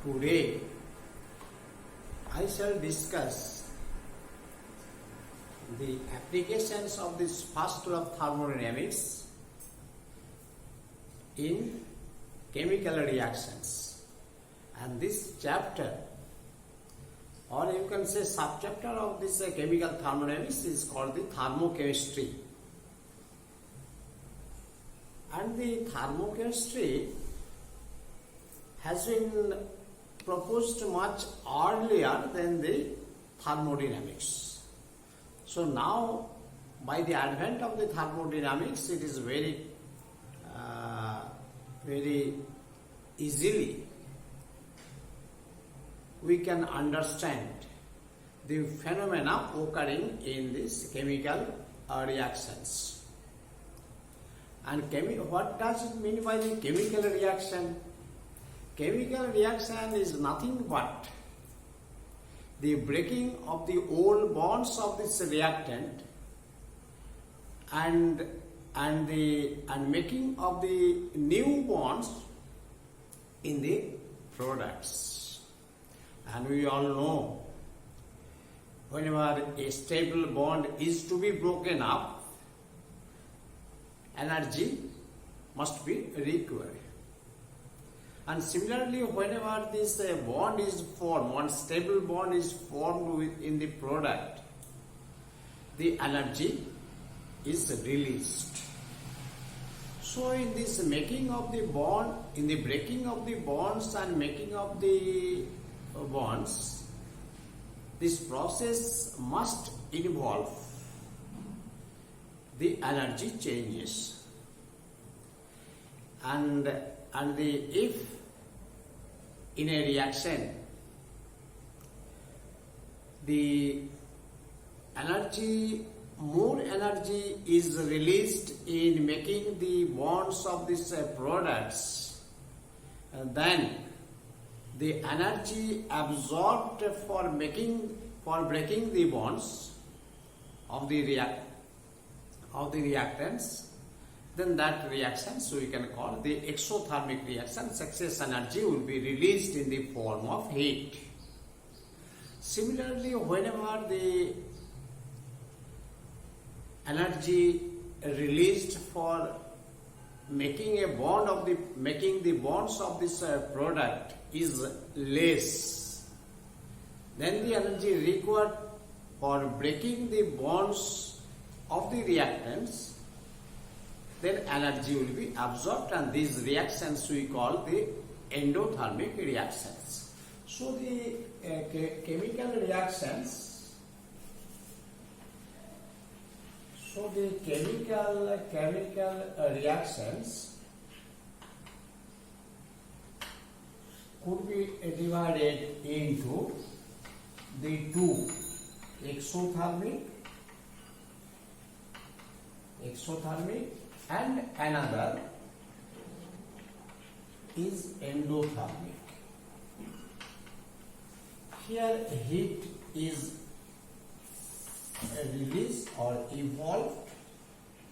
Today I shall discuss the applications of this first law of thermodynamics in chemical reactions, and this chapter, or you can say subchapter of this chemical thermodynamics, is called the thermochemistry. And the thermochemistry has been proposed much earlier than the thermodynamics. So now, by the advent of the thermodynamics, it is very easily we can understand the phenomena occurring in these chemical reactions. And what does it mean by the chemical reaction? Chemical reaction is nothing but the breaking of the old bonds of this reactant and making of the new bonds in the products. And we all know, whenever a stable bond is to be broken up, energy must be required. And similarly, whenever this bond is formed, one stable bond is formed within the product, the energy is released. So in this making of the bond, in the breaking of the bonds and making of the bonds, this process must involve the energy changes. And if in a reaction the more energy is released in making the bonds of these products than the energy absorbed for breaking the bonds of the reactants, then that reactions we can call the exothermic reaction. Excess energy will be released in the form of heat. Similarly, whenever the energy released for making the bonds of this product is less, then the energy required for breaking the bonds of the reactants, then energy will be absorbed, and these reactions we call the endothermic reactions. So the chemical reactions could be divided into the two: exothermic and another is endothermic. Here heat is released or evolved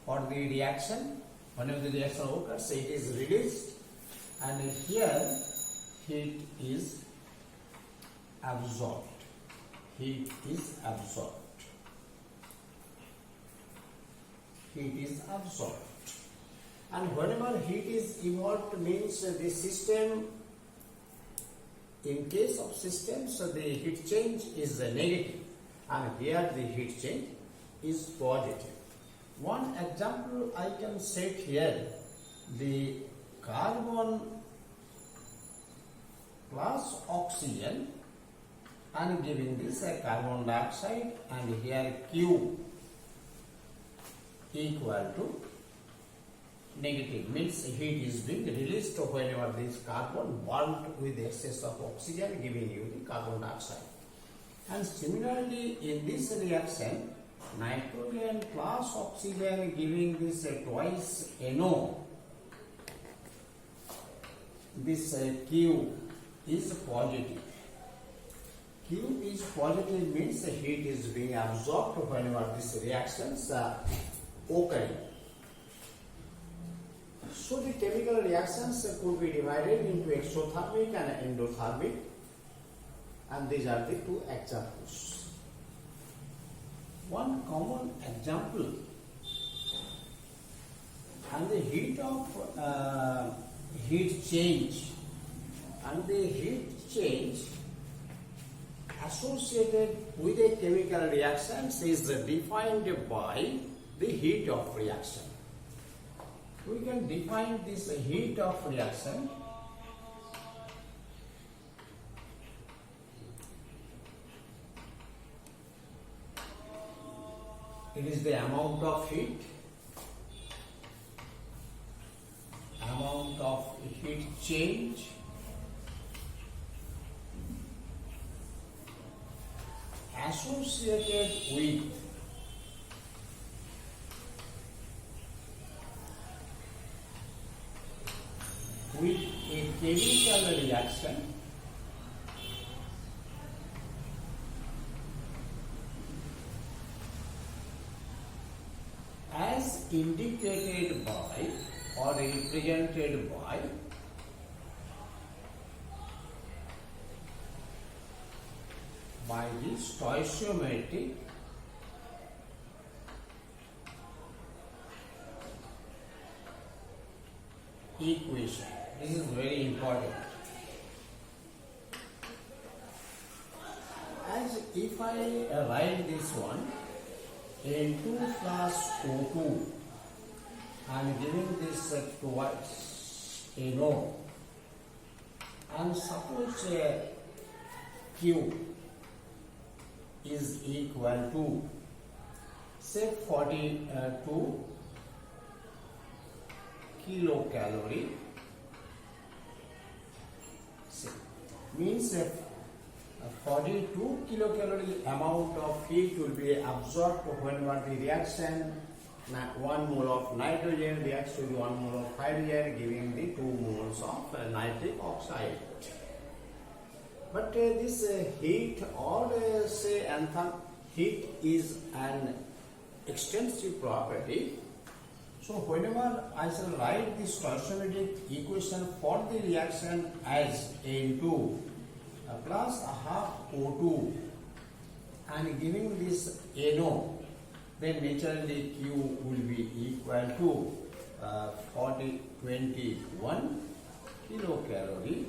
for the reaction. Whenever the reaction occurs, it is released, and here heat is absorbed. Heat is absorbed. And whenever heat is evolved means the system, in case of systems, the heat change is negative, and here the heat change is positive. One example I can set here: the carbon plus oxygen and giving this a carbon dioxide, and here Q equal to negative, means heat is being released whenever this carbon burnt with excess of oxygen, giving you the carbon dioxide. And similarly, in this reaction, nitrogen plus oxygen giving this twice NO, this Q is positive. Q is positive means the heat is being absorbed whenever these reactions are occurring. So the chemical reactions could be divided into exothermic and endothermic, and these are the two examples. One common example, and the heat of heat change, and the heat change associated with a chemical reaction is defined by the heat of reaction. We can define this heat of reaction it is the amount of heat change associated with a chemical reaction as indicated by or represented by the stoichiometric equation. This is very important. As if I write this one, N2 plus O2, I am giving this twice NO, and suppose Q is equal to say 42 kilocalorie, means 42 kilocalorie amount of heat will be absorbed whenever the reaction 1 mole of nitrogen reacts with 1 mole of hydrogen, giving the 2 moles of nitric oxide. But this heat or say enthalpy heat is an extensive property. So whenever I shall write the stoichiometric equation for the reaction as N2 plus a half O2 and giving this NO, then naturally Q will be equal to 21 kilocalorie.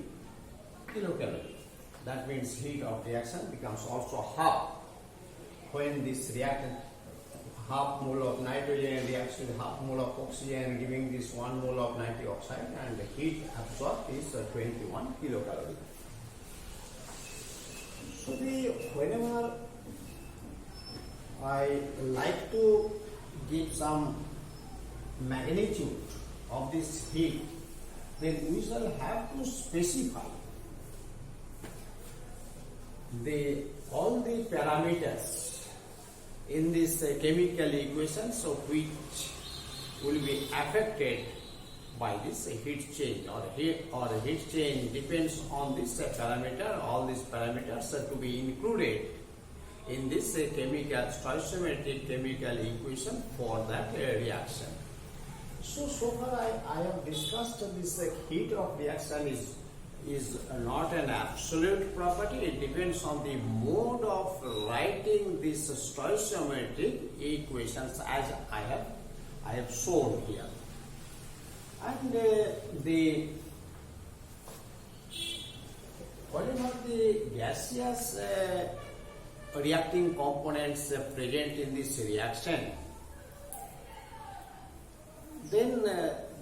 That means heat of reaction becomes also half when this reactant half mole of nitrogen reacts with half mole of oxygen, giving this 1 mole of nitric oxide, and the heat absorbed is 21 kilocalorie. So whenever I like to give some magnitude of this heat, then we shall have to specify all the parameters in this chemical equation, so which will be affected by this heat change, or heat change depends on this parameter. All these parameters are to be included in this stoichiometric chemical equation for that reaction. So far I have discussed this heat of reaction is not an absolute property. It depends on the mode of writing this stoichiometric equations as I have shown here. And whatever the gaseous reacting components present in this reaction, then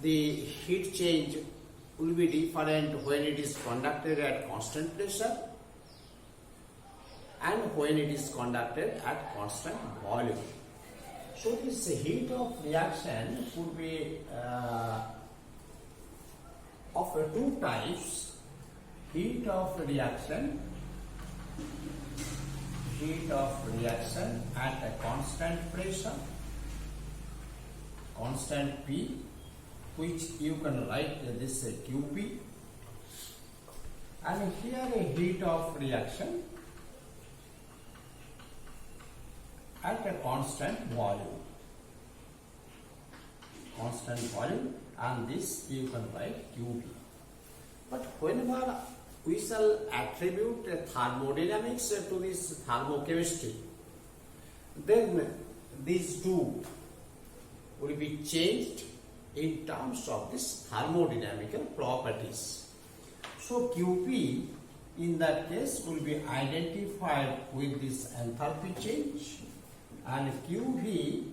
the heat change will be different when it is conducted at constant pressure and when it is conducted at constant volume. So this heat of reaction could be of two types: heat of reaction at a constant pressure, constant P, which you can write this QP, and here a heat of reaction at a constant volume, and this you can write QB. But whenever we shall attribute thermodynamics to this thermochemistry, then these two will be changed in terms of this thermodynamical properties. So QP in that case will be identified with this enthalpy change, and QV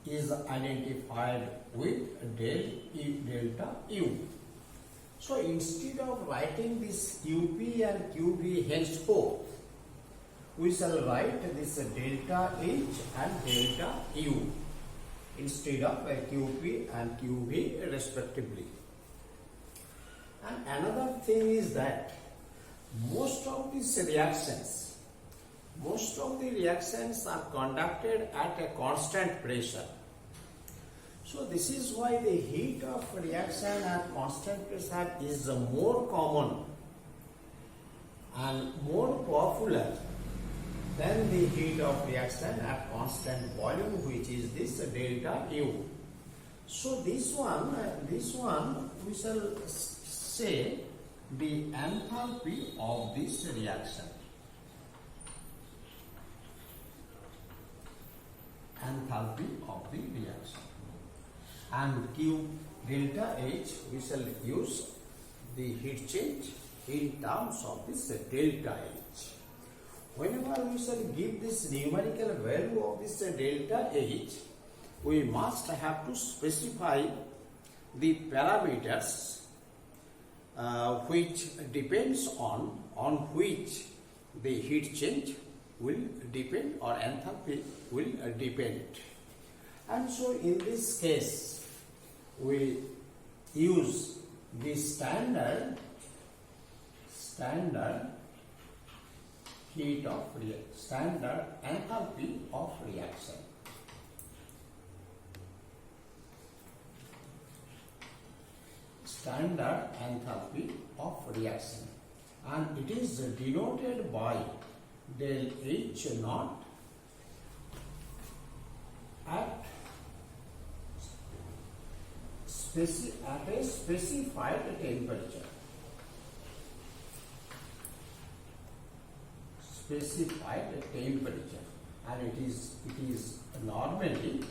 is identified with delta U. So instead of writing this QP and QV henceforth, we shall write this delta H and delta U instead of QP and QV respectively. And another thing is that most of the reactions are conducted at a constant pressure. So this is why the heat of reaction at constant pressure is more common and more popular than the heat of reaction at constant volume, which is this delta U. So this one we shall say the enthalpy of this reaction. Enthalpy of the reaction. And Q delta H, we shall use the heat change in terms of this delta H. Whenever we shall give this numerical value of this delta H, we must have to specify the parameters which depends on which the heat change will depend or enthalpy will depend. And so in this case, we use the standard heat of standard enthalpy of reaction. Standard enthalpy of reaction, and it is denoted by del H naught at a specified temperature. Specified temperature, and it is normally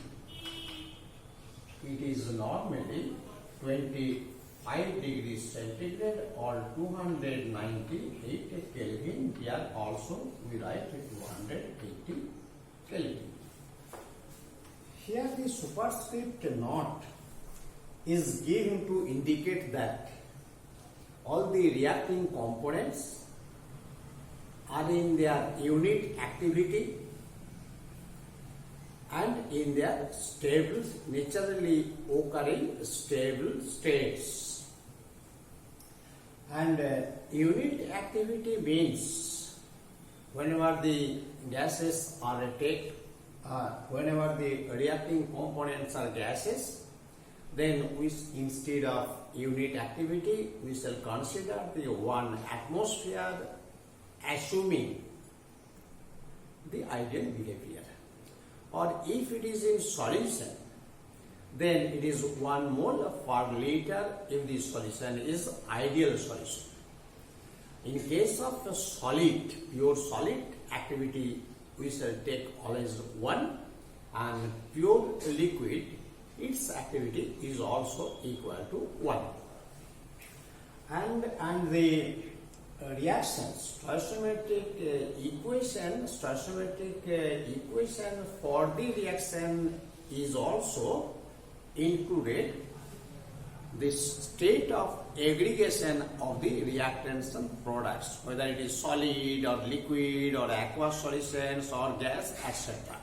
25 degrees centigrade or 298 Kelvin. Here also we write 280 Kelvin. Here the superscript naught is given to indicate that all the reacting components are in their unit activity and in their stable, naturally occurring stable states. And unit activity means whenever the gases are whenever the reacting components are gases, then we, instead of unit activity, we shall consider the 1 atmosphere, assuming the ideal behavior. Or if it is in solution, then it is 1 mole per liter if the solution is ideal solution. In case of the solid, pure solid activity, we shall take always 1, and pure liquid, its activity is also equal to 1. And the reactions, stoichiometric equation for the reaction is also included the state of aggregation of the reactants and products, whether it is solid or liquid or aqueous solutions or gas, etc.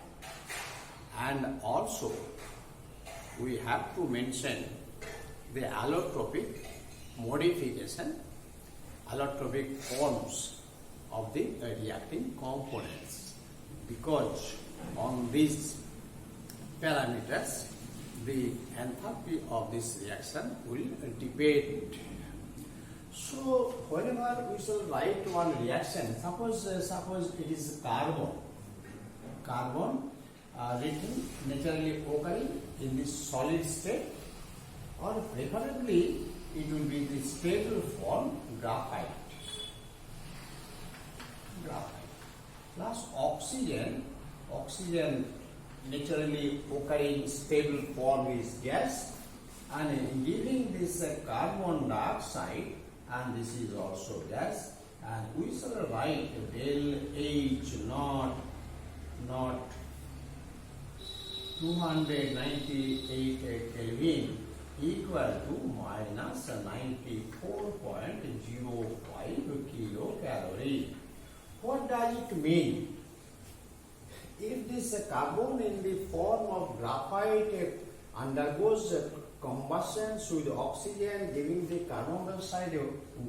And also we have to mention the allotropic modification, allotropic forms of the reacting components, because on these parameters the enthalpy of this reaction will depend. So whenever we shall write one reaction, suppose it is carbon written naturally occurring in this solid state, or preferably it will be the stable form graphite. Plus oxygen naturally occurring stable form is gas, and giving this carbon dioxide, and this is also gas, and we shall write del H not 298 Kelvin equal to minus 94.05 kilocalorie. What does it mean? If this carbon in the form of graphite undergoes combustion with oxygen giving the carbon dioxide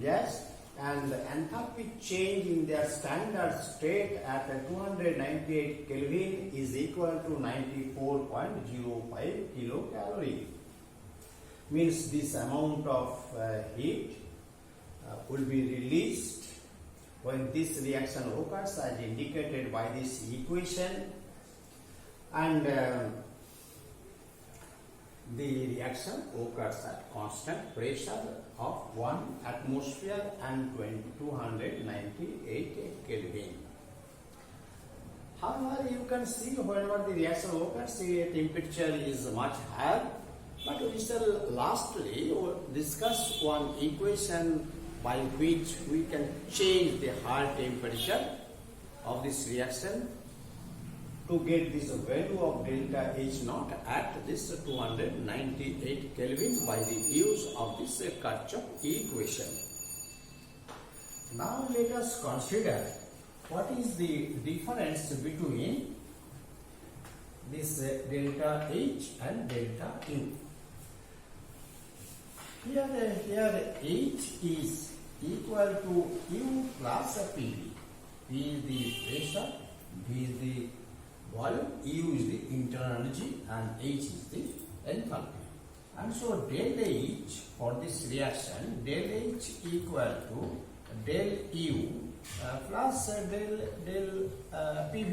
gas, and the enthalpy change in their standard state at 298 Kelvin is equal to 94.05 kilocalorie. Means this amount of heat will be released when this reaction occurs as indicated by this equation, and the reaction occurs at constant pressure of 1 atmosphere and 298 Kelvin. However, you can see whenever the reaction occurs, the temperature is much higher. But we shall lastly discuss one equation by which we can change the higher temperature of this reaction to get this value of delta H naught at this 298 Kelvin by the use of this Kirchhoff equation. Now let us consider what is the difference between this delta H and delta U. Here H is equal to U plus PV. P is the pressure, V is the volume, U is the internal energy, and H is the enthalpy. And so del H for this reaction, del H equal to del U plus del PV.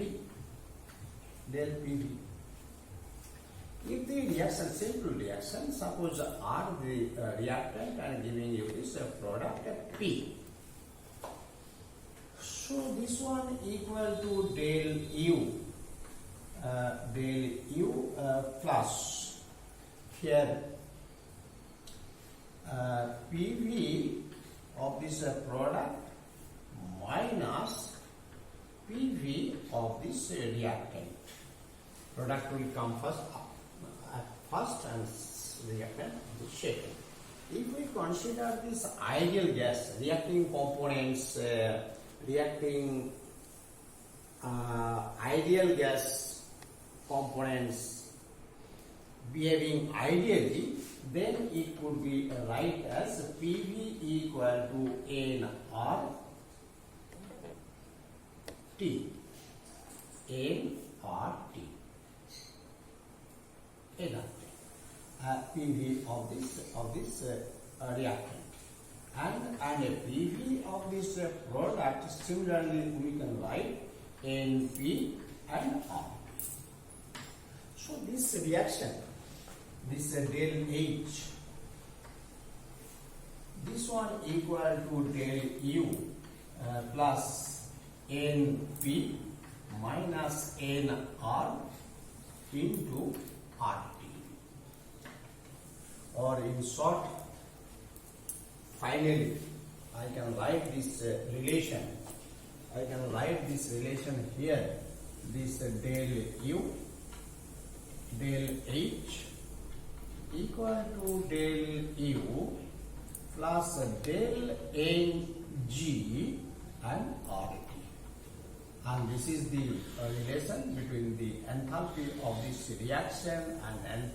If the reaction, simple reaction, suppose R the reactant and giving you this product P. So this one equal to del U plus here PV of this product minus PV of this reactant. Product will come first and reactant second. If we consider this ideal gas, reacting components, ideal gas components behaving ideally, then it could be write as PV equal to nRT. PV of this reactant, and a PV of this product. Similarly, we can write NP and RP. So this reaction, this del H, this one equal to del U plus NP minus NR into RT. Or in short, finally, I can write this relation. I can write this relation here. This del U, del H equal to del U plus del Ng and RT. And this is the relation between the enthalpy of this reaction and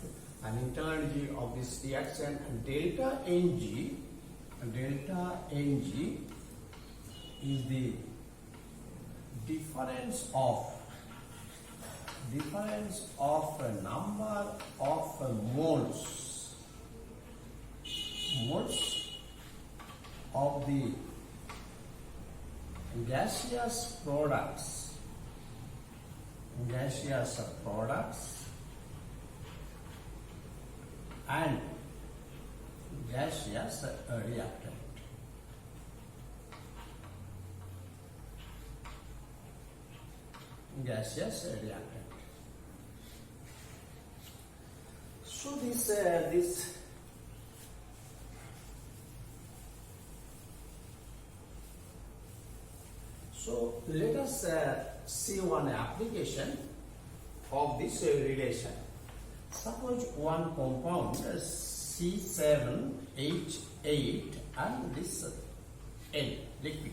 internal energy of this reaction, and delta Ng is the difference of a number of moles of the gaseous products and gaseous reactant. Gaseous reactant. So this so let us see one application of this relation. Suppose one compound C7H8 and this N liquid,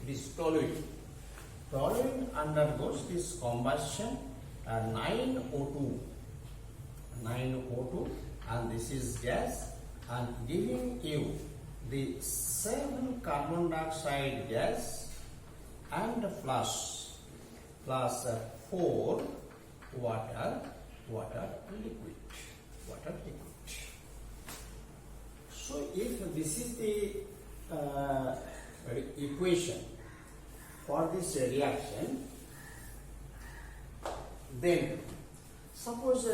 it is toluene. Toluene undergoes this combustion 9O2 and this is gas and giving you the 7 carbon dioxide gas and plus 4 water liquid. So if this is the equation for this reaction, then suppose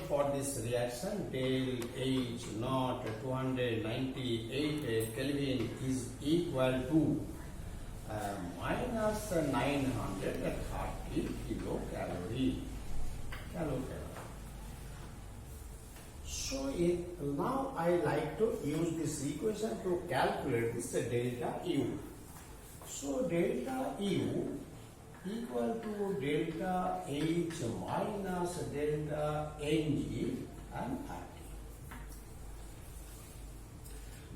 for this reaction del H naught 298 Kelvin is equal to minus 930 kilocalorie. So now I like to use this equation to calculate this delta U. So delta U equal to delta H minus delta Ng and RT.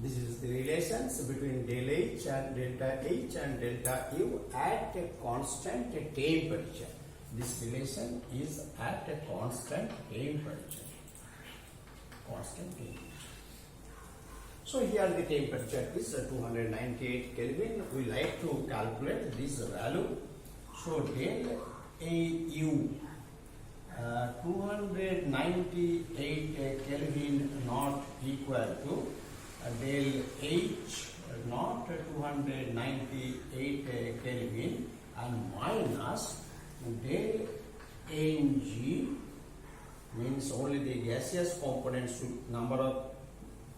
This is the relations between del H and delta U at a constant temperature. This relation is at a constant temperature. So here the temperature is 298 Kelvin. We like to calculate this value. So del AU 298 Kelvin not equal to del H not 298 Kelvin and minus del Ng means only the gaseous components, number of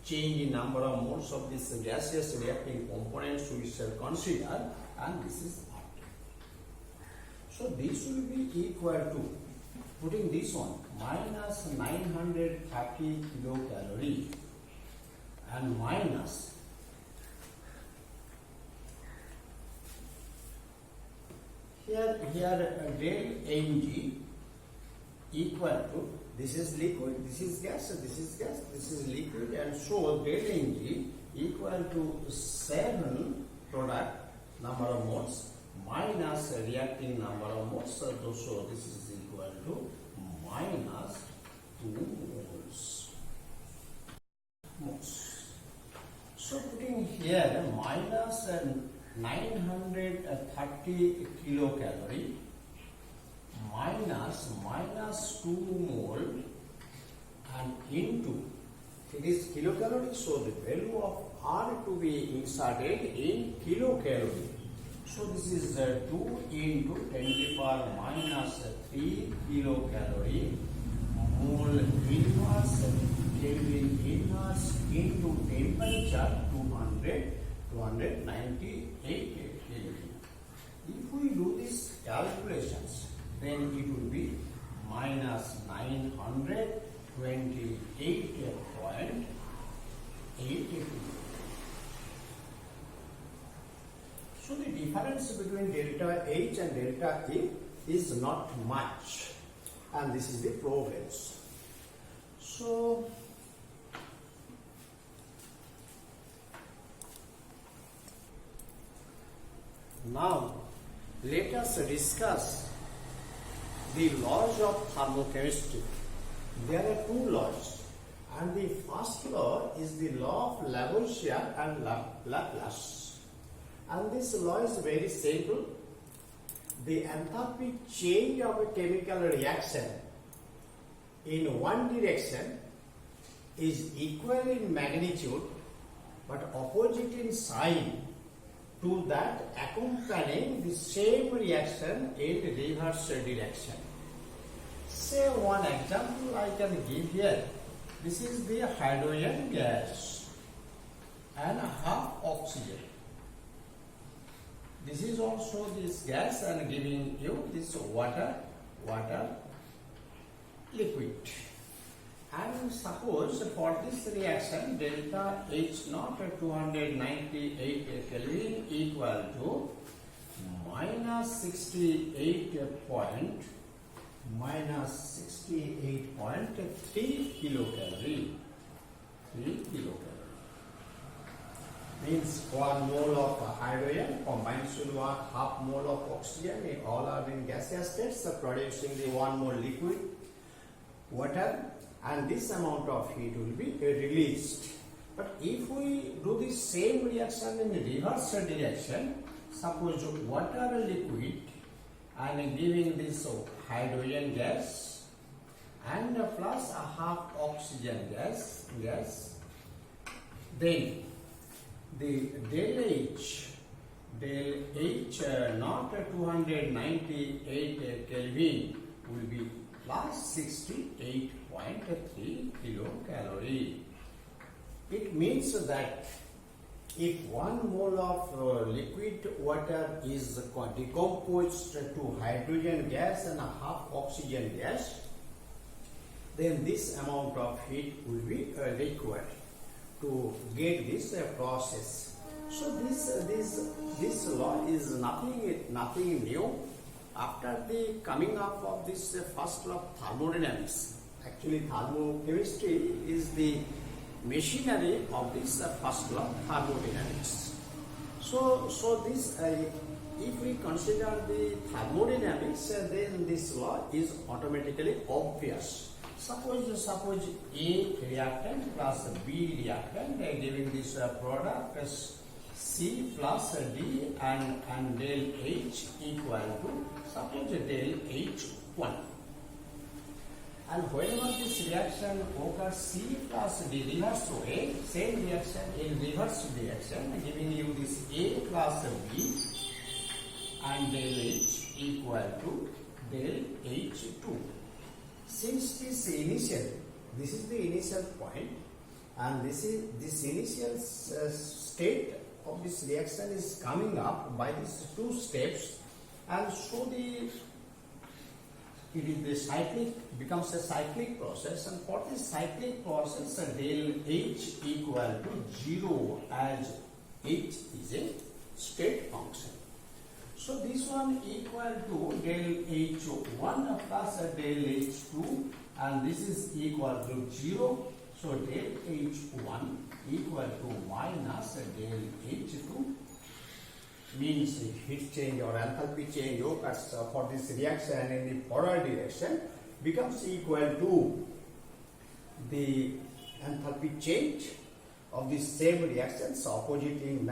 change in number of moles of this gaseous reacting components we shall consider, and this is RT. So this will be equal to, putting this one, minus 930 kilocalorie and minus here del Ng equal to, this is liquid, this is gas, this is liquid, and so del Ng equal to 7 product number of moles minus reacting number of moles. So this is equal to minus 2 moles. So putting here minus 930 kilocalorie minus 2 mole and into, it is kilocalorie, so the value of R to be inserted in kilocalorie. So this is 2 into 10 to the power minus 3 kilocalorie mole inverse Kelvin inverse into temperature 298 Kelvin. If we do these calculations, then it will be minus 928.82. So the difference between delta H and delta E is not much, and this is the progress. So now let us discuss the laws of thermochemistry. There are 2 laws, and the first law is the law of Lavoisier and Laplace. And this law is very simple. The enthalpy change of a chemical reaction in one direction is equal in magnitude but opposite in sign to that accompanying the same reaction in reverse direction. Say one example I can give here. This is the hydrogen gas. and half oxygen. This is also this gas and giving you this water liquid. And suppose for this reaction delta H naught 298 Kelvin equal to minus 68.3 kilocalorie. 3 kilocalorie means 1 mole of hydrogen combined with half mole of oxygen. All are in gaseous states, producing the 1 mole liquid water, and this amount of heat will be released. But if we do the same reaction in reverse direction, suppose water liquid and giving this hydrogen gas and plus a half oxygen gas, then the del H not 298 Kelvin will be plus 68.3 kilocalorie. It means that if 1 mole of liquid water is decomposed to hydrogen gas and a half oxygen gas, then this amount of heat will be required to get this process. So this law is nothing new. After the coming up of this first law of thermodynamics, actually thermochemistry is the machinery of this first law of thermodynamics. So this if we consider the thermodynamics, then this law is automatically obvious. Suppose A reactant plus B reactant giving this product as C plus D and del H equal to suppose del H1. And whenever this reaction occurs C plus D reverse way, same reaction in reverse direction giving you this A plus B and del H equal to del H2. Since this is the initial point, and this initial state of this reaction is coming up by these two steps, and so becomes a cyclic process, and for this cyclic process del H equal to 0 as H is a state function. So this one equal to del H1 plus del H2, and this is equal to 0. So del H1 equal to minus del H2 means heat change or enthalpy change occurs for this reaction in the forward direction becomes equal to the enthalpy change of the same reactions, opposite in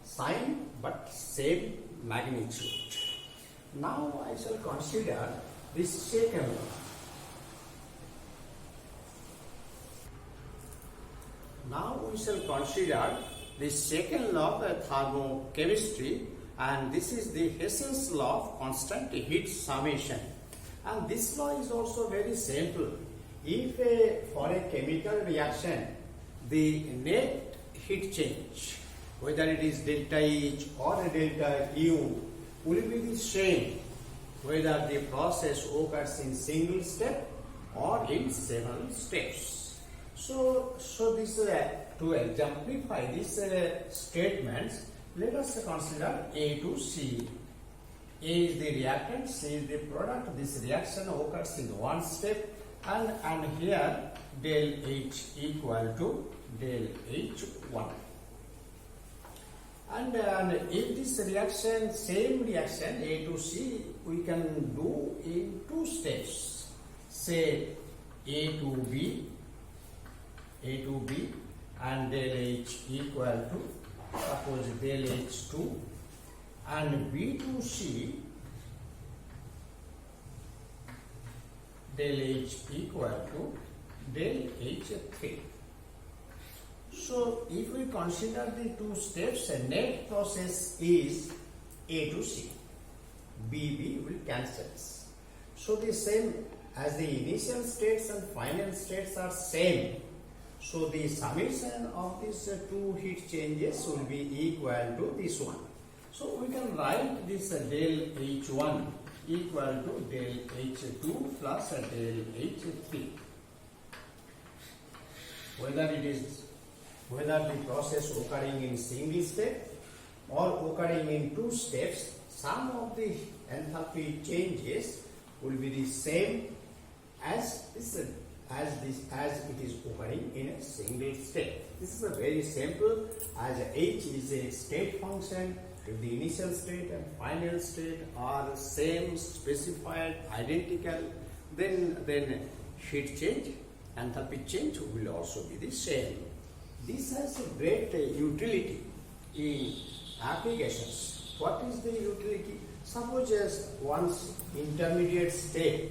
sign but same magnitude. Now I shall consider this second law. Now we shall consider the second law of thermochemistry, and this is the Hessen's law of constant heat summation. And this law is also very simple. If for a chemical reaction the net heat change, whether it is delta H or delta U, will be the same whether the process occurs in single step or in several steps. So this to exemplify these statements, let us consider A to C. A is the reactant, C is the product. This reaction occurs in one step, and here del H equal to del H1. And if this reaction, same reaction A to C, we can do in two steps. Say A to B, and del H equal to suppose del H2, and B to C, del H equal to del H3. So if we consider the two steps, the net process is A to C. B will cancel. So the same as the initial states and final states are same. So the summation of these two heat changes will be equal to this one. So we can write this del H1 equal to del H2 plus del H3. Whether the process occurring in single step or occurring in two steps, some of the enthalpy changes will be the same as it is occurring in a single step. This is a very simple, as H is a state function. If the initial state and final state are same, specified, identical, then heat change, enthalpy change will also be the same. This has a great utility in applications. What is the utility? Suppose as one's intermediate state,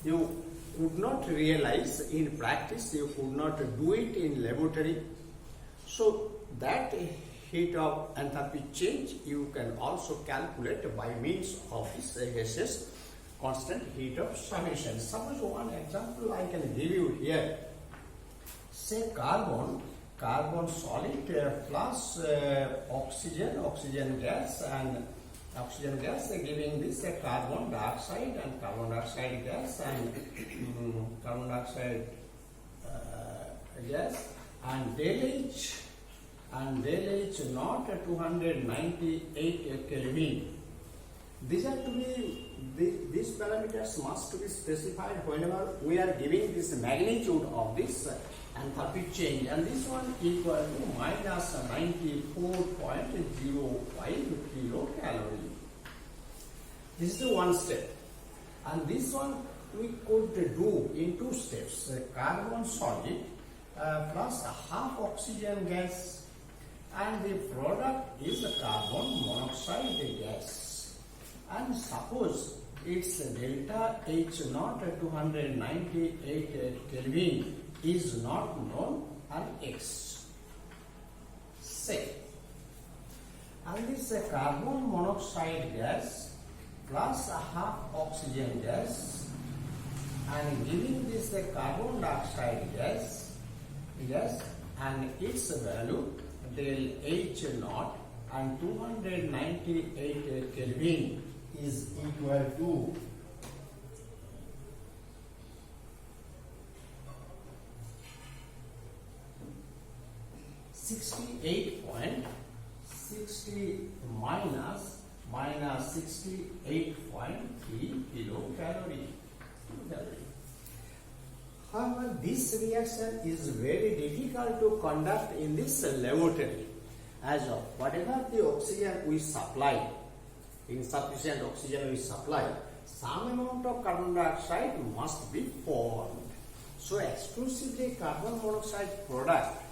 you could not realize in practice, you could not do it in laboratory. So that heat of enthalpy change you can also calculate by means of this gaseous constant heat of summation. Suppose one example I can give you here. Say carbon solid plus oxygen gas giving this carbon dioxide gas and carbon dioxide gas and del H not 298 Kelvin. These are to be, these parameters must be specified whenever we are giving this magnitude of this enthalpy change, and this one equal to minus 94.05 kilocalorie. This is the one step, and this one we could do in two steps. Carbon solid plus half oxygen gas, and the product is carbon monoxide gas. And suppose its delta H naught 298 Kelvin is not known and X. Say, and this carbon monoxide gas plus a half oxygen gas and giving this carbon dioxide gas and its value del H naught and 298 Kelvin is equal to 68.60 minus 68.3 kilocalorie. However, this reaction is very difficult to conduct in this laboratory, as of whatever the oxygen we supply, insufficient oxygen we supply, some amount of carbon dioxide must be formed. So exclusively carbon monoxide product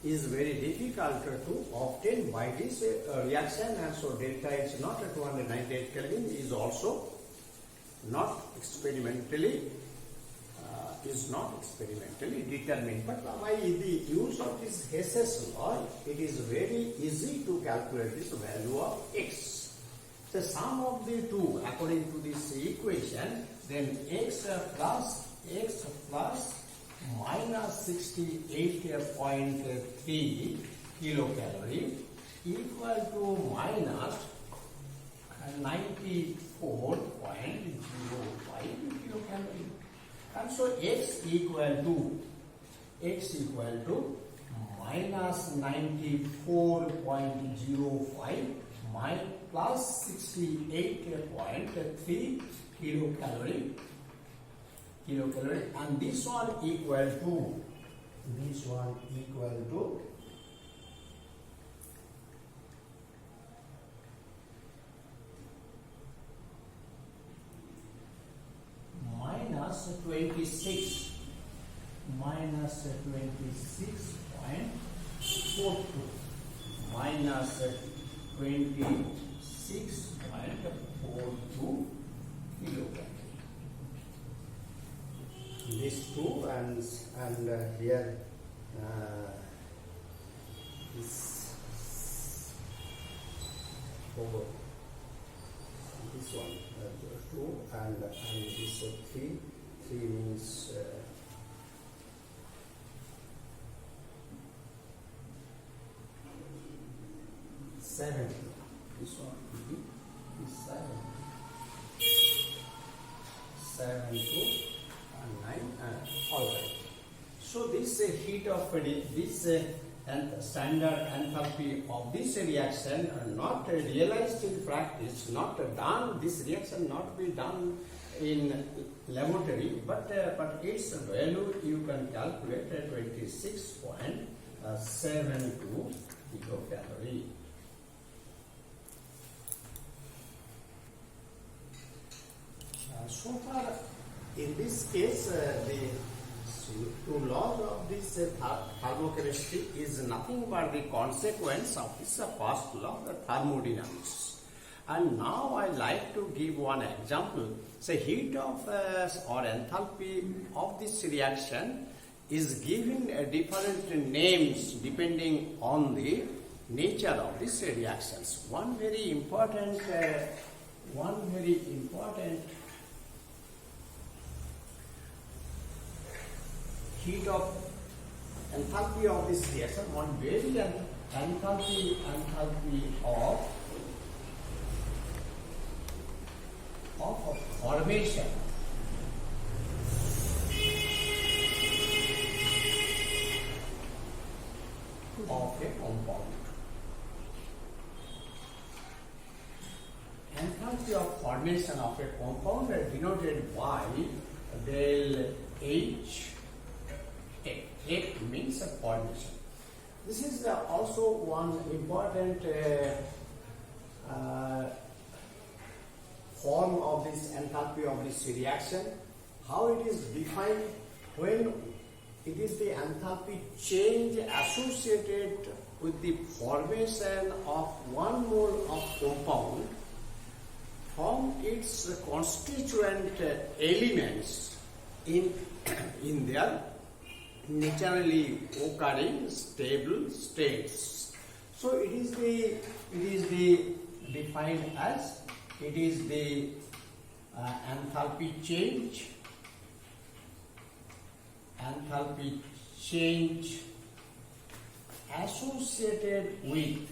is very difficult to obtain by this reaction, and so delta H not 298 Kelvin is also not experimentally determined. But by the use of this Hess's law, it is very easy to calculate this value of X. The sum of the two according to this equation, then X plus minus 68.3 kilocalorie equal to minus 94.05 kilocalorie. And so X equal to minus 94.05 plus 68.3 kilocalorie, and this one equal to minus 26.42 minus 26.42 kilocalorie. These two and here this 4, this one 2 and this 3 means 7. This one will be 7. 7 to 9. Alright. So this heat of this and standard enthalpy of this reaction are not realized in practice, not done. This reaction not be done in laboratory, but its value you can calculate at 26.72 kilocalorie. So far, in this case, the two laws of this thermochemistry is nothing but the consequence of this first law, the thermodynamics. And now I like to give one example. Say heat of or enthalpy of this reaction is given different names depending on the nature of these reactions. One very important heat of enthalpy of this reaction, one very enthalpy of formation of a compound. Enthalpy of formation of a compound is denoted by del H. H means a formation. This is also one important form of this enthalpy of this reaction. How it is defined? When it is the enthalpy change associated with the formation of 1 mole of compound from its constituent elements in their naturally occurring stable states. So it is the defined as it is the enthalpy change associated with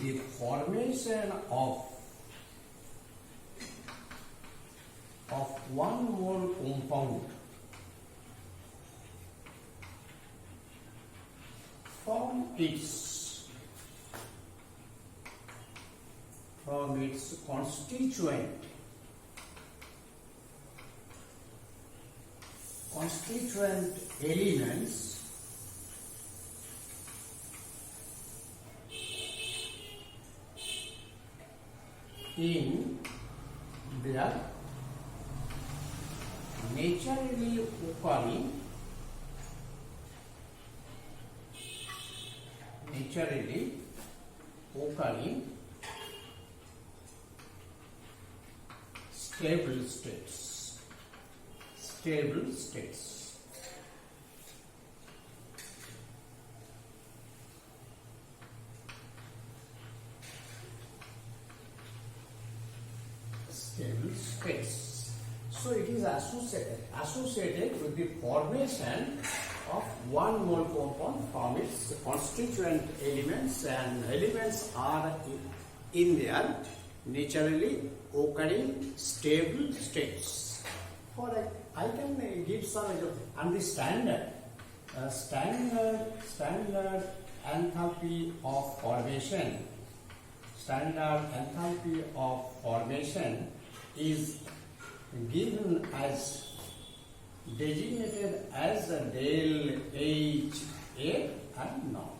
the formation of 1 mole compound from its constituent elements in their naturally occurring stable states. Stable states. So it is associated with the formation of 1 mole compound from its constituent elements, and elements are in their naturally occurring stable states. For I can give some example. And the standard enthalpy of formation. Standard enthalpy of formation is given as designated as a del H A and not.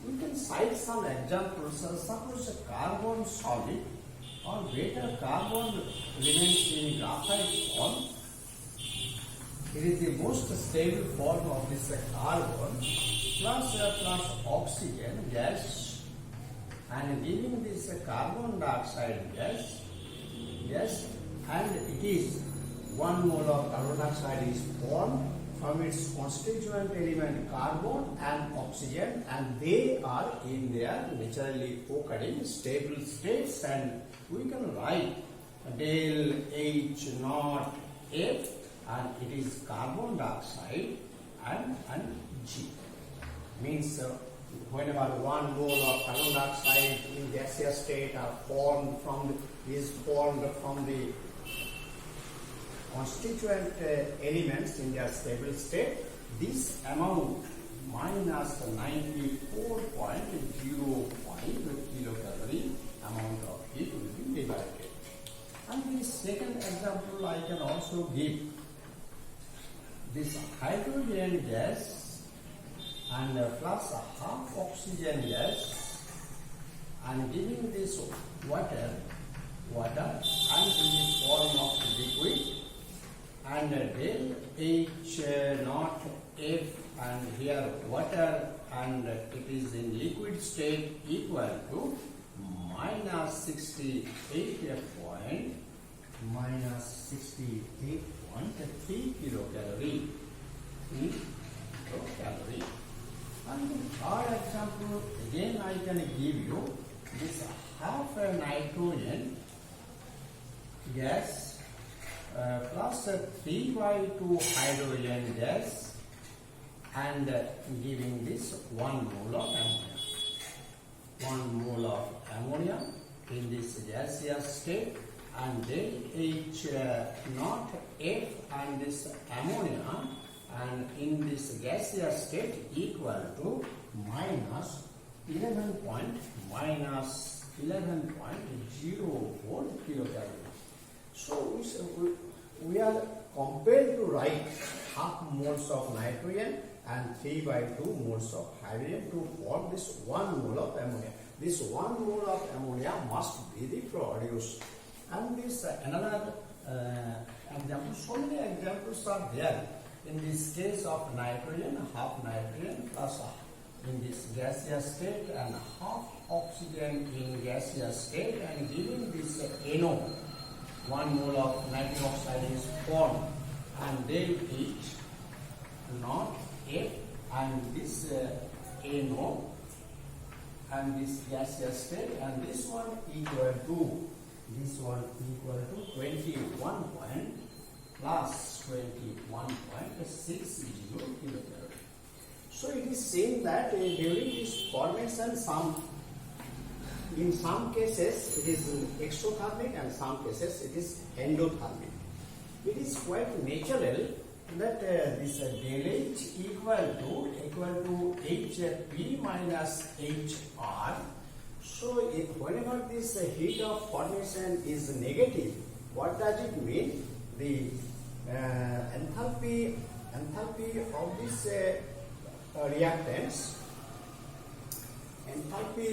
We can cite some examples. Suppose a carbon solid or better carbon remains in graphite form. It is the most stable form of this carbon plus oxygen gas, and giving this carbon dioxide gas, and it is 1 mole of carbon dioxide is formed from its constituent element carbon and oxygen, and they are in their naturally occurring stable states, and we can write del H naught F and it is carbon dioxide and G. Means whenever 1 mole of carbon dioxide in gaseous state is formed from the constituent elements in their stable state, this amount minus 94.05 kilocalorie amount of heat will be liberated. And the second example I can also give. This hydrogen gas and plus half oxygen gas and giving this water and in the form of liquid, and del H naught F, and here water and it is in liquid state, equal to minus 68.3 kilocalorie. And the third example, again I can give you this half a nitrogen gas plus 3/2 hydrogen gas and giving this 1 mole of ammonia. 1 mole of ammonia in this gaseous state, and del H naught F and this ammonia and in this gaseous state equal to minus 11.04 kilocalorie. So we are compelled to write half moles of nitrogen and 3/2 moles of hydrogen to form this 1 mole of ammonia. This 1 mole of ammonia must be the produced. And this another example, so many examples are there. In this case of nitrogen, half nitrogen plus in this gaseous state and half oxygen in gaseous state, and giving this NO, 1 mole of nitric oxide is formed, and del H naught F and this NO and this gaseous state, and this one equal to 21 plus 21.60 kilocalorie. So it is saying that during this formation, in some cases it is exothermic and some cases it is endothermic. It is quite natural that this del H equal to HP minus HR. So whenever this heat of formation is negative, what does it mean? The enthalpy of this reactants, enthalpy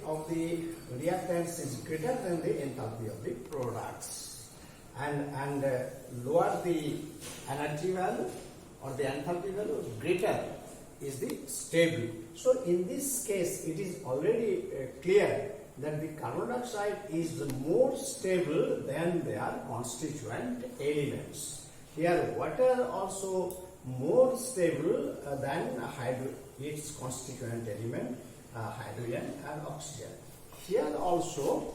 of the reactants is greater than the enthalpy of the products, and lower the energy value or the enthalpy value, greater is the stable. So in this case, it is already clear that the carbon dioxide is more stable than their constituent elements. Here water also more stable than its constituent element, hydrogen and oxygen. Here also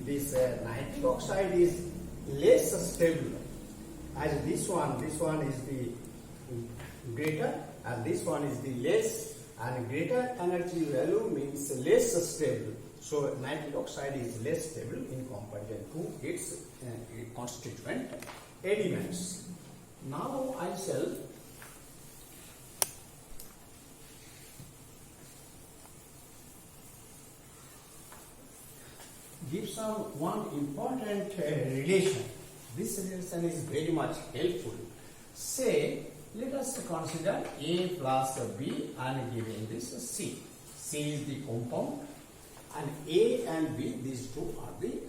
this nitric oxide is less stable, as this one is the greater and this one is the less, and greater energy value means less stable. So nitric oxide is less stable in comparison to its constituent elements. Now I shall give one important relation. This relation is very much helpful. Say, let us consider A plus B and giving this C. C is the compound, and A and B, these two are the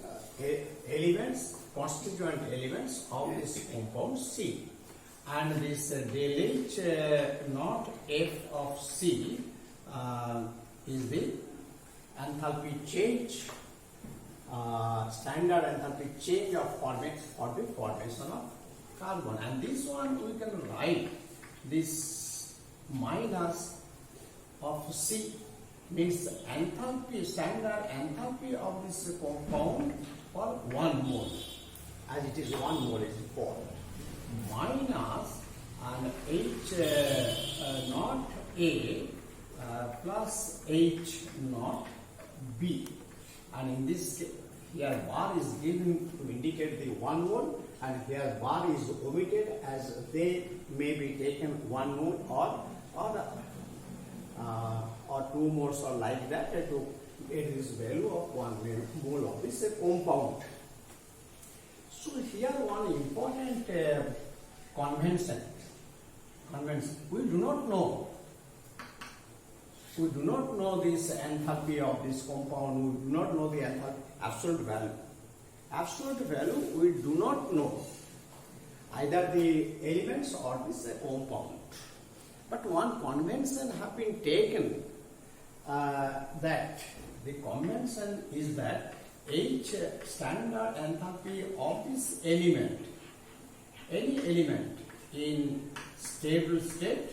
elements, constituent elements of this compound C. And this del H naught F of C is the enthalpy change, standard enthalpy change of for the formation of carbon. And this one we can write this minus of C means enthalpy, standard enthalpy of this compound for 1 mole, as it is 1 mole is formed. minus and H naught A plus H naught B, and in this case, here bar is given to indicate the 1 mole, and here bar is omitted as they may be taken 1 mole or 2 moles or like that to get this value of 1 mole of this compound. So here one important convention. We do not know this enthalpy of this compound. We do not know the enthalpy, absolute value. Absolute value we do not know, either the elements or this compound. But one convention have been taken, that the convention is that H standard enthalpy of this element, any element in stable state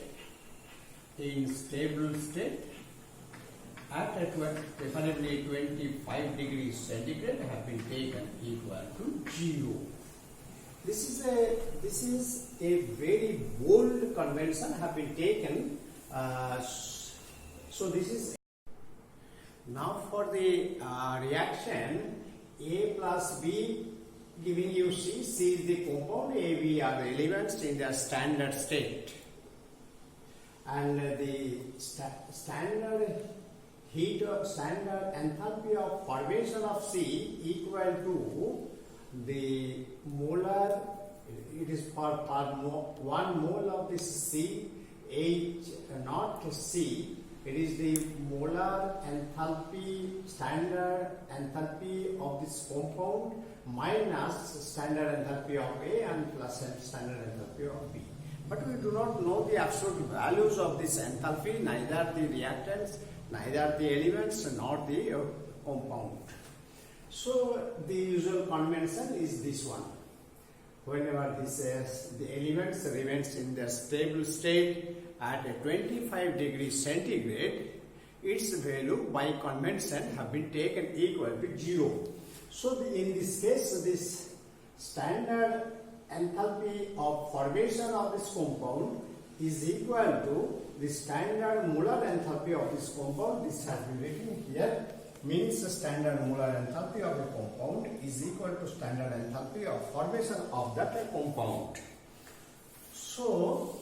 at preferably 25 degrees centigrade have been taken equal to 0. This is a very bold convention have been taken. So this is now for the reaction A plus B giving you C. C is the compound, A, B are the elements in their standard state, and the standard heat or standard enthalpy of formation of C equal to the molar, it is for 1 mole of this C, H not C, it is the molar enthalpy, standard enthalpy of this compound minus standard enthalpy of A and plus standard enthalpy of B. But we do not know the absolute values of this enthalpy, neither the reactants, neither the elements, nor the compound. So the usual convention is this one. Whenever the elements remains in their stable state at a 25 degrees centigrade, its value by convention have been taken equal to 0. So in this case, this standard enthalpy of formation of this compound is equal to the standard molar enthalpy of this compound. This has been written here, means the standard molar enthalpy of the compound is equal to standard enthalpy of formation of that compound. So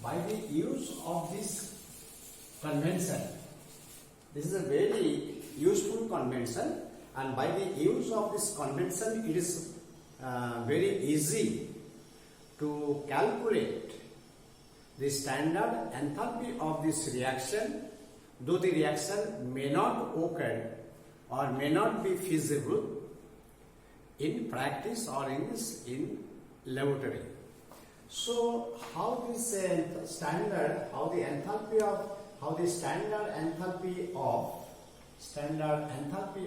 by the use of this convention, this is a very useful convention, and by the use of this convention it is very easy to calculate the standard enthalpy of this reaction, though the reaction may not occur or may not be feasible in practice or in laboratory. So how this standard enthalpy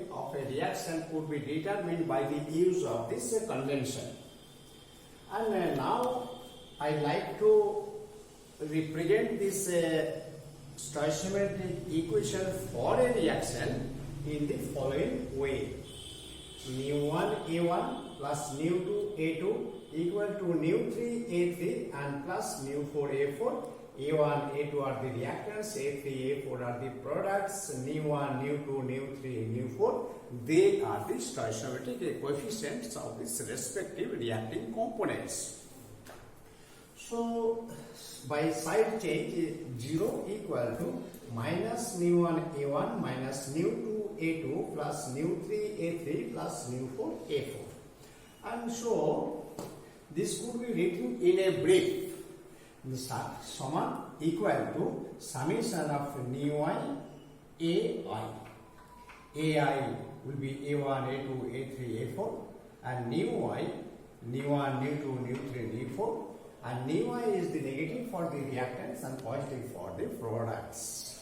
of a reaction could be determined by the use of this convention. And now I like to represent this stoichiometric equation for a reaction in the following way. Nu1 A1 plus Nu2 A2 equal to Nu3 A3 and plus Nu4 A4. A1, A2 are the reactants, A3, A4 are the products, Nu1, Nu2, Nu3, Nu4. They are the stoichiometric coefficients of these respective reacting components. So by side change, 0 equal to minus Nu1 A1 minus Nu2 A2 plus Nu3 A3 plus Nu4 A4. And so this could be written in a brief. This sum equal to summation of Nu1 AI. AI will be A1, A2, A3, A4, and Nu1, Nu2, Nu3, Nu4, and Nu is the negative for the reactants and positive for the products.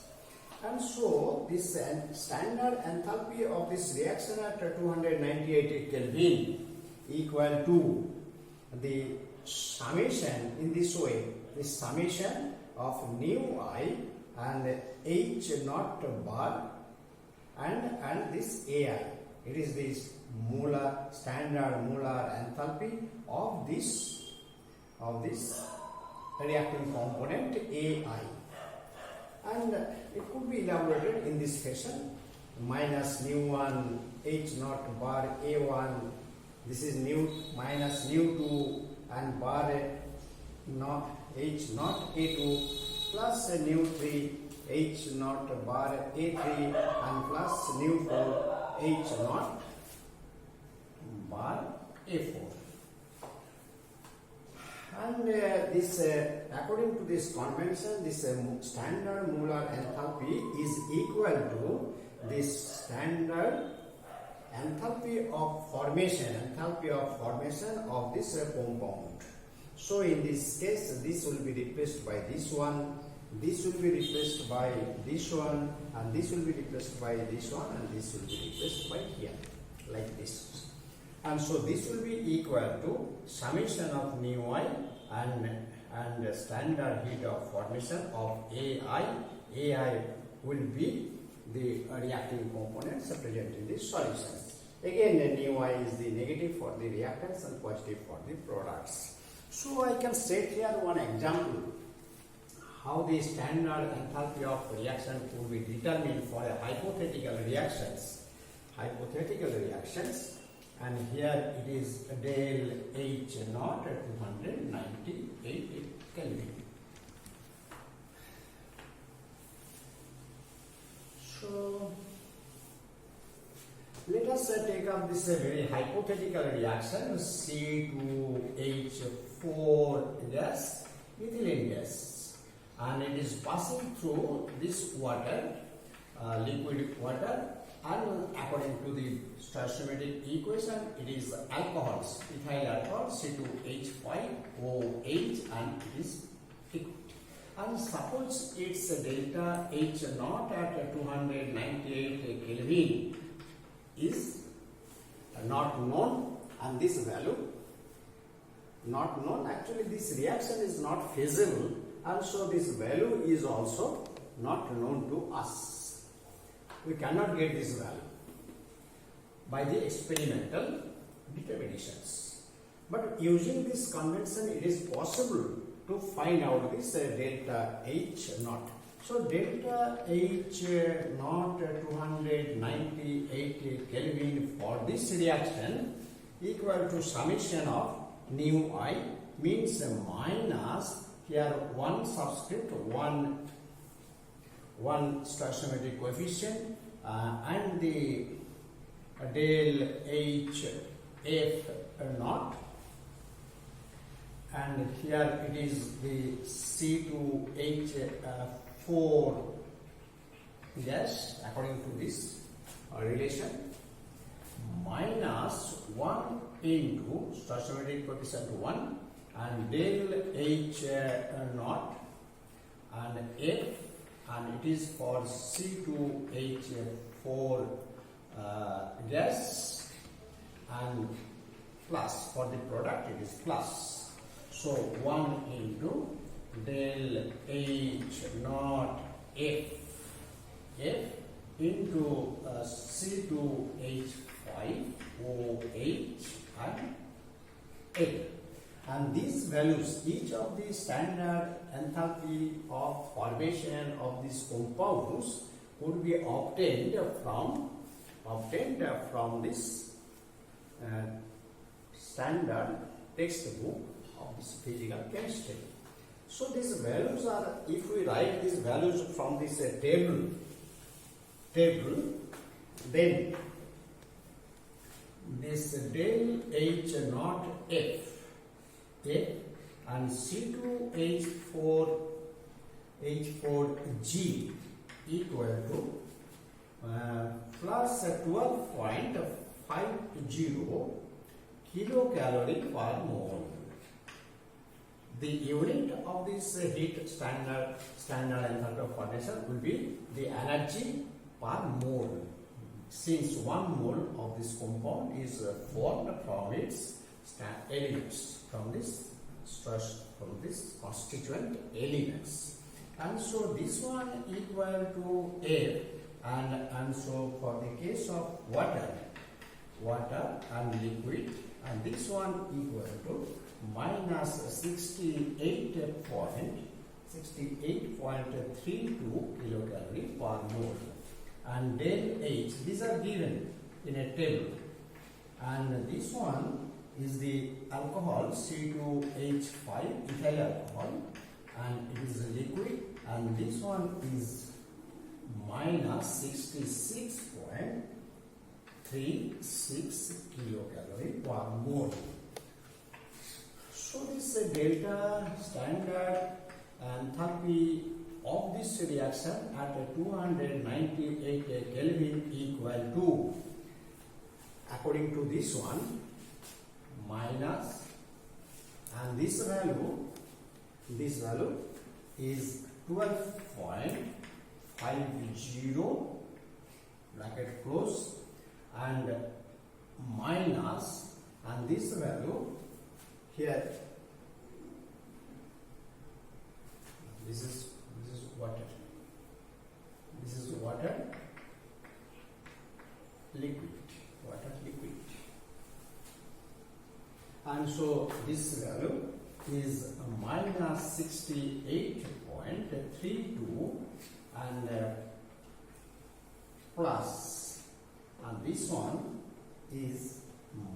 And so this standard enthalpy of this reaction at 298 Kelvin equal to the summation in this way, the summation of Nu and H naught bar and this AI. It is this standard molar enthalpy of this of this reacting component AI, and it could be elaborated in this fashion: minus nu1 H naught bar A1, this is nu minus nu2 and bar not H naught A2 plus nu3 H naught bar A3 and plus nu4 H naught bar A4. And this according to this convention, this standard molar enthalpy is equal to this standard enthalpy of formation of this compound. So in this case, this will be replaced by this one, this will be replaced by this one, and this will be replaced by this one, and this will be replaced by here, like this. And so this will be equal to summation of nu I and standard heat of formation of AI. AI will be the reacting components present in this solution. Again, nu I is the negative for the reactants and positive for the products. So I can state here one example how the standard enthalpy of reaction will be determined for a hypothetical reactions. And here it is del H naught at 298 Kelvin. So let us take up this very hypothetical reaction: C2H4 gas, ethylene gas, and it is passing through this water, liquid water, and according to the stoichiometric equation, it is alcohols, ethyl alcohol C2H5OH, and it is liquid. And suppose its delta H naught at 298 Kelvin is not known, and this value not known. Actually, this reaction is not feasible, and so this value is also not known to us. We cannot get this value by the experimental determinations. But using this convention, it is possible to find out this delta H naught. So delta H naught 298 Kelvin for this reaction equal to summation of nu I, means minus here one subscript, one stoichiometric coefficient, and the del H F naught, and here it is the C2H4 gas according to this relation, minus 1 into stoichiometric coefficient 1 and del H naught and F, and it is for C2H4 gas, and plus for the product it is plus. So 1 into del H naught F into C2H5OH and F. And these values, each of the standard enthalpy of formation of these compounds could be obtained from this standard textbook of this physical chemistry. So these values are, if we write these values from this table, then this del H naught F and C2H4G equal to plus 12.50 kilocalorie per mole. The unit of this heat standard enthalpy of formation will be the energy per mole, since 1 mole of this compound is formed from its elements, from this constituent elements, and so this one equal to F, and so for the case of water and liquid, and this one equal to minus 68.32 kilocalorie per mole. And del H, these are given in a table. And this one is the alcohol C2H5 ethyl alcohol, and it is a liquid, and this one is minus 66.36 kilocalorie per mole. So this delta standard enthalpy of this reaction at 298 Kelvin equal to, according to this one, minus, and this value is 12.50 bracket close, and minus, and this value here, this is water. This is water liquid. And so this value is minus 68.32 and plus, and this one is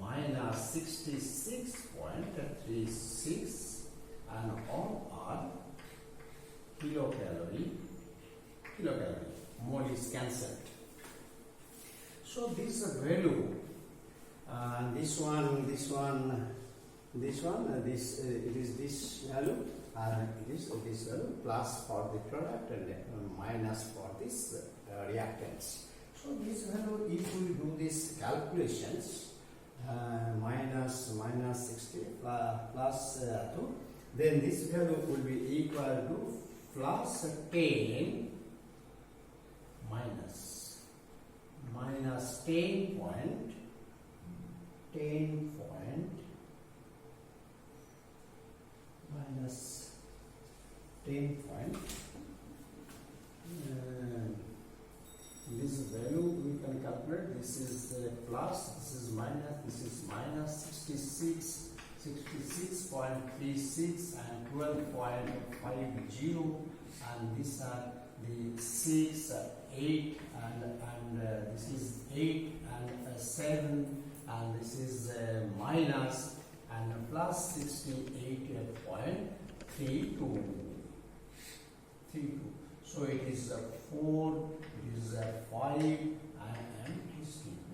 minus 66.36, and all are kilocalorie. Mole is cancelled. So this value, this it is this value, and it is this value plus for the product and minus for this reactants. So this value, if we do these calculations, minus 60 plus 2, then this value will be equal to plus 10 minus 10 point minus 10 point, this value we can calculate. This is plus, this is minus, this is minus 66.36 and 12.50, and these are the 6, 8, and this is 8 and 7, and this is minus and plus 68.32. So it is 4, it is 5, and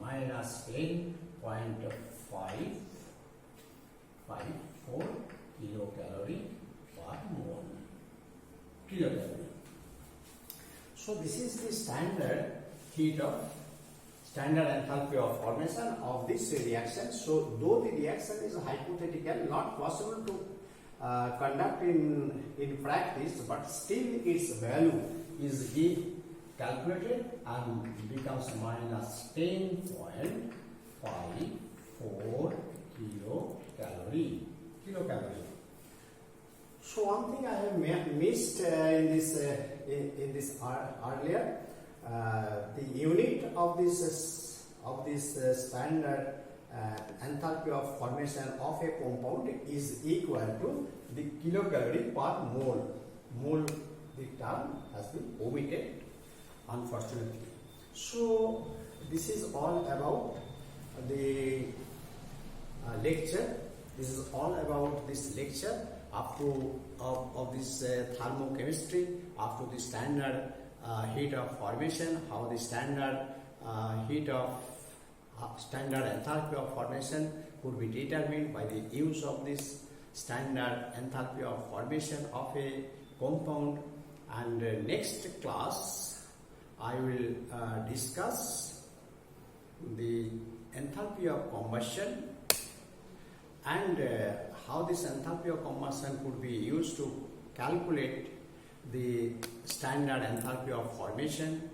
minus 10.554 kilocalorie per mole. So this is the standard enthalpy of formation of this reaction. So though the reaction is hypothetical, not possible to conduct in practice, but still its value is calculated and becomes minus 10.54 kilocalorie. So one thing I have missed in this earlier, the unit of this standard enthalpy of formation of a compound is equal to the kilocalorie per mole. Mole, the term has been omitted, unfortunately. So this is all about the lecture. This is all about this lecture up to of this thermochemistry, up to the standard heat of formation, how the standard standard enthalpy of formation could be determined by the use of this standard enthalpy of formation of a compound. And next class I will discuss the enthalpy of combustion and how this enthalpy of combustion could be used to calculate the standard enthalpy of formation,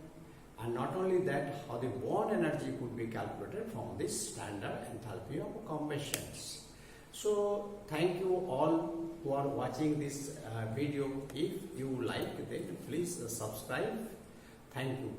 and not only that, how the bond energy could be calculated from this standard enthalpy of combustions. So thank you all who are watching this video. If you like, then please subscribe. Thank you.